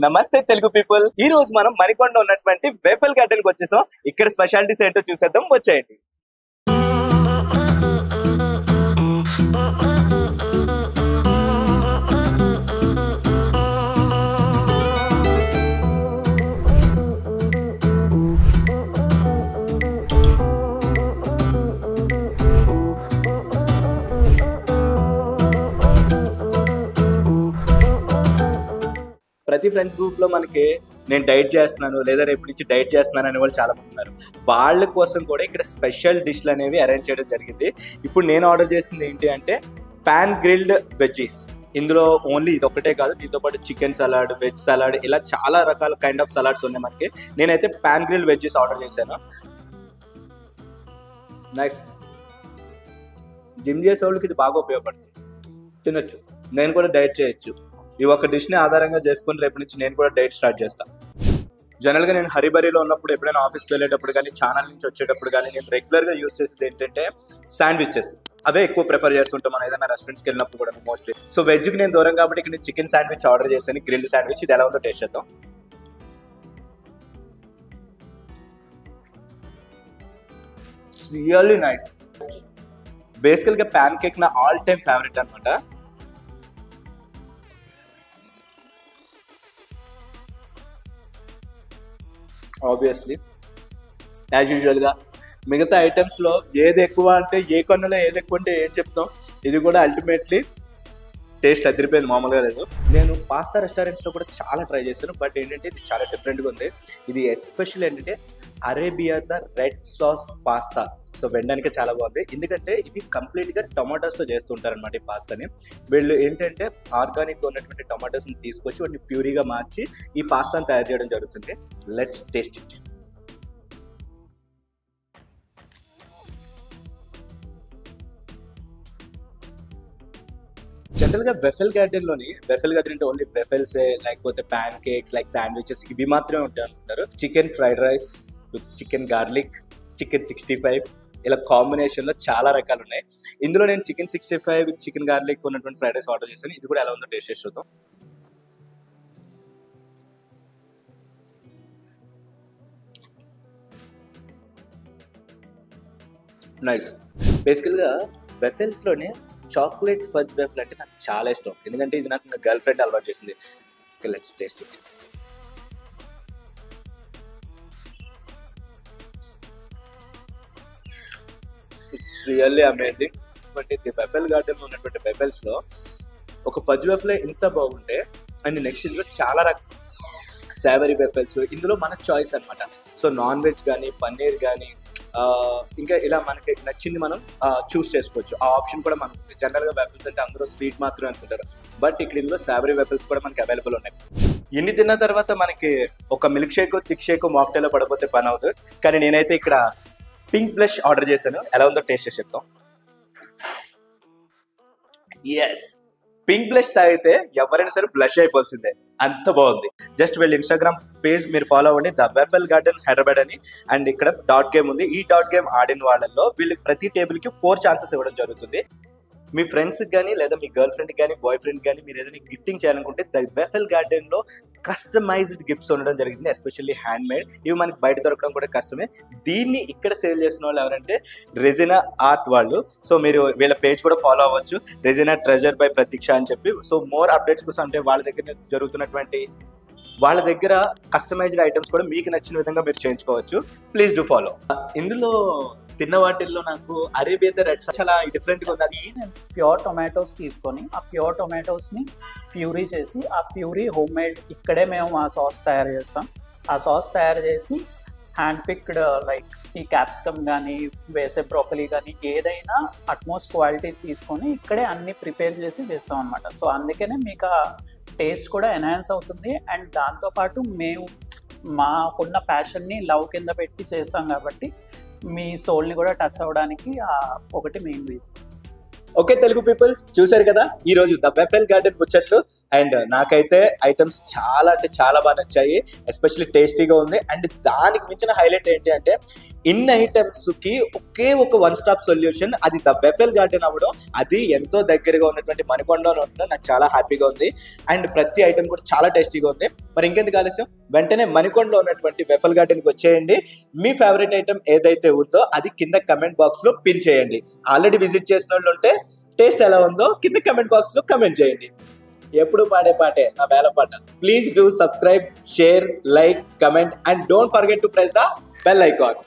నమస్తే తెలుగు పీపుల్. ఈ రోజు మనం మణికొండ ఉన్నటువంటి వేఫల్ గార్డెన్ కి వచ్చేసాం. ఇక్కడ స్పెషాలిటీస్ ఏంటో చూసేద్దాం, వచ్చేయండి. ప్రతి ఫ్రెండ్స్ గ్రూప్ లో మనకి నేను డైట్ చేస్తున్నాను లేదా రేపు నుంచి డైట్ చేస్తున్నాను అనే వాళ్ళు చాలా మంది ఉన్నారు. వాళ్ళ కోసం కూడా ఇక్కడ స్పెషల్ డిష్లు అనేవి అరేంజ్ చేయడం జరిగింది. ఇప్పుడు నేను ఆర్డర్ చేసింది ఏంటి అంటే పాన్ గ్రిల్డ్ వెజ్జీస్. ఇందులో ఓన్లీ ఇది ఒకటే కాదు, దీంతో పాటు చికెన్ సలాడ్, వెజ్ సలాడ్, ఇలా చాలా రకాల కైండ్ ఆఫ్ సలాడ్స్ ఉన్నాయి మనకి. నేనైతే పాన్ గ్రిల్డ్ వెజ్జీస్ ఆర్డర్ చేశాను. నైస్. జిమ్ చేసే వాళ్ళకి ఇది బాగా ఉపయోగపడుతుంది, తినొచ్చు. నేను కూడా డైట్ చేయొచ్చు. ఈ ఒక్క డిష్ని ఆధారంగా చేసుకుని రేపు నుంచి నేను కూడా డైట్ స్టార్ట్ చేస్తాను. జనరల్గా నేను హరిబరిలో ఉన్నప్పుడు, ఎప్పుడైనా ఆఫీస్కి వెళ్ళేటప్పుడు కానీ, ఛానల్ నుంచి వచ్చేటప్పుడు కానీ, నేను రెగ్యులర్గా యూస్ చేసేది ఏంటంటే శాండ్విచెస్. అవే ఎక్కువ ప్రిఫర్ చేస్తుంటాం మనం ఏదైనా రెస్టారెంట్స్కి వెళ్ళినప్పుడు కూడా మోస్ట్లీ. సో వెజ్కి నేను దూరం కాబట్టి ఇక్కడ నేను చికెన్ శాండ్విచ్ ఆర్డర్ చేశాను, గ్రిల్డ్ శాండ్విచ్. ఇది ఎలా ఉందో టేస్ట్ చేద్దాం. It's really nice. బేసికల్గా ప్యాన్ కేక్ నా ఆల్ టైమ్ ఫేవరెట్ అనమాట. ఆబ్వియస్లీ యాజ్ యూజువల్గా మిగతా ఐటమ్స్లో ఏది ఎక్కువ అంటే, ఏ కొన్నులో ఏది ఎక్కువ అంటే ఏం చెప్తాం, ఇది కూడా అల్టిమేట్లీ టేస్ట్ అదిరిపోయింది, మామూలుగా లేదు. నేను పాస్తా రెస్టారెంట్స్లో కూడా చాలా ట్రై చేశాను, బట్ ఏంటంటే ఇది చాలా డిఫరెంట్గా ఉంది. ఇది ఎస్పెషల్ ఏంటంటే Arabia the red sauce pasta. So వినడానికి చాలా బాగుంది, ఎందుకంటే ఇది కంప్లీట్గా టొమాటోస్తో చేస్తుంటారనమాట ఈ పాస్తాని. వీళ్ళు ఏంటంటే ఆర్గానిక్గా ఉన్నటువంటి టొమాటోస్ని తీసుకొచ్చి వాటిని ప్యూరీగా మార్చి ఈ పాస్తాని తయారు చేయడం జరుగుతుంది. Let's taste it. జనరల్గా వెఫెల్ గార్డెన్ అంటే ఓన్లీ వెఫెల్సే, లేకపోతే ప్యాన్ కేక్స్ లైక్ శాండ్విచెస్ ఇవి మాత్రమే ఉంటాయి అనుకుంటారు. Chicken fried rice with chicken garlic, chicken 65 ఇలా కాంబినేషన్లో చాలా రకాలు ఉన్నాయి. ఇందులో నేను చికెన్ 65 విత్ చికెన్ గార్లిక్ ఉన్నటువంటి ఫ్రైడ్ రైస్ ఆర్డర్ చేశాను. ఇది కూడా ఎలా ఉందో టేస్ట్ చేసి చూద్దాం. నైస్. బేసికల్గా వెఫెల్స్లోనే చాక్లెట్ ఫజ్ వేఫల్ అంటే నాకు చాలా ఇష్టం, ఎందుకంటే ఇది నాకు నా గర్ల్ ఫ్రెండ్ అలవాటు చేసింది. Let's taste it. It's really amazing. But ఇది వెఫెల్ గార్డెన్లో ఉన్నటువంటి వెఫెల్స్లో ఒక ఫజ్ వేఫలే ఇంత బాగుంటే, అండ్ నెక్స్ట్ ఇందులో చాలా రకాల సావరీ వెఫెల్స్, ఇందులో మన చాయిస్ అనమాట. సో నాన్ వెజ్ కానీ, పన్నీర్ కానీ, ఇంకా ఇలా మనకి నచ్చింది మనం చూస్ చేసుకోవచ్చు. ఆ ఆప్షన్ కూడా మనకు ఉంది. జనరల్గా వెఫెల్స్ అంటే అందరూ స్వీట్ మాత్రమే అనుకుంటారు, బట్ ఇక్కడ ఇందులో సావరీ వెఫెల్స్ కూడా మనకి అవైలబుల్ ఉన్నాయి. ఇన్ని తిన్న తర్వాత మనకి ఒక మిల్క్ షేక్, థిక్ షేక్, మాక్టైల్లో పడిపోతే పని అవుతుంది. కానీ నేనైతే ఇక్కడ పింక్ బ్లష్ ఆర్డర్ చేశాను. ఎలా ఉందో టేస్ట్ చేసి చెప్తాం. ఎస్, పింక్ బ్లష్ తాగితే ఎవరైనా సరే బ్లష్ అయిపోతుందే, అంత బాగుంది. జస్ట్ వీళ్ళ ఇన్స్టాగ్రామ్ పేజ్ మీరు ఫాలో అవ్వండి, ద వెఫెల్ గార్డెన్ హైదరాబాద్ అని. అండ్ ఇక్కడ డాట్ గేమ్ ఉంది. ఈ డాట్ గేమ్ ఆడిన వాళ్ళల్లో వీళ్ళకి ప్రతి టేబుల్కి 4 ఛాన్సెస్ ఇవ్వడం జరుగుతుంది. మీ ఫ్రెండ్స్కి కానీ, లేదా మీ గర్ల్ ఫ్రెండ్కి కానీ, బాయ్ ఫ్రెండ్కి కానీ మీరు ఏదైనా గిఫ్టింగ్ చేయాలనుకుంటే ద వెఫెల్ గార్డెన్లో కస్టమైజ్డ్ గిఫ్ట్స్ ఉండడం జరిగింది, ఎస్పెషల్లీ హ్యాండ్ మేడ్. ఇవి మనకి బయట దొరకడం కూడా కష్టమే. దీన్ని ఇక్కడ సేల్ చేసిన వాళ్ళు ఎవరంటే రెజినా ఆర్ట్ వాళ్ళు. సో మీరు వీళ్ళ పేజ్ కూడా ఫాలో అవ్వచ్చు, రెజినా ట్రెజర్ బై ప్రతీక్ష అని చెప్పి. సో మోర్ అప్డేట్స్ కోసం అంటే వాళ్ళ దగ్గర జరుగుతున్నటువంటి వాళ్ళ దగ్గర కస్టమైజ్డ్ ఐటమ్స్ కూడా మీకు నచ్చిన విధంగా మీరు చేయించుకోవచ్చు. Please do follow. ఇందులో తిన్న వాటిల్లో నాకు అరేబియా రెడ్ చాలా డిఫరెంట్గా ఉంది. అది ప్యూర్ టొమాటోస్ తీసుకొని ఆ ప్యూర్ టొమాటోస్ని ప్యూరీ చేసి, ఆ ప్యూరీ హోమ్ మేడ్ ఇక్కడే మేము ఆ సాస్ తయారు చేస్తాం. ఆ సాస్ తయారు చేసి హ్యాండ్ పిక్డ్ లైక్ ఈ క్యాప్సికమ్ కానీ, వేసే బ్రోకలీ కానీ, ఏదైనా అట్మోస్ట్ క్వాలిటీ తీసుకొని ఇక్కడే అన్ని ప్రిపేర్ చేసి వేస్తాం అనమాట. సో అందుకనే మీకు ఆ టేస్ట్ కూడా ఎన్హాన్స్ అవుతుంది. అండ్ దాంతోపాటు మేము మాకున్న ప్యాషన్ని లవ్ కింద పెట్టి చేస్తాం కాబట్టి మీ సోల్ని కూడా టచ్ అవ్వడానికి ఒకటి main reason. Okay Telugu people, చూసారు కదా ఈరోజు ద వెఫెల్ గార్డెన్ ముచ్చట్లు. అండ్ నాకైతే ఐటమ్స్ చాలా అంటే చాలా బాగా నచ్చాయి, ఎస్పెషల్లీ టేస్టీగా ఉంది. అండ్ దానికి మించిన హైలైట్ ఏంటి అంటే ఇన్ని ఐటమ్స్కి ఒకే ఒక వన్ స్టాప్ సొల్యూషన్, అది ద వెఫెల్ గార్డెన్ అవ్వడం. అది ఎంతో దగ్గరగా ఉన్నటువంటి మణికొండలో ఉండడం నాకు చాలా హ్యాపీగా ఉంది. అండ్ ప్రతి ఐటమ్ కూడా చాలా టేస్టీగా ఉంది. మరి ఇంకెందుకు ఆలస్యం, వెంటనే మణికొండలో ఉన్నటువంటి వెఫల్ గార్డెన్కి వచ్చేయండి. మీ ఫేవరెట్ ఐటమ్ ఏదైతే ఉందో అది కింద కమెంట్ బాక్స్ లో పిన్ చేయండి. ఆల్రెడీ విజిట్ చేసిన వాళ్ళు ఉంటే టేస్ట్ ఎలా ఉందో కింద కమెంట్ బాక్స్ లో కమెంట్ చేయండి. ఎప్పుడు పాడే పాటే నా వేల పాట. Please do subscribe, share, like, comment and don't forget to press the bell icon.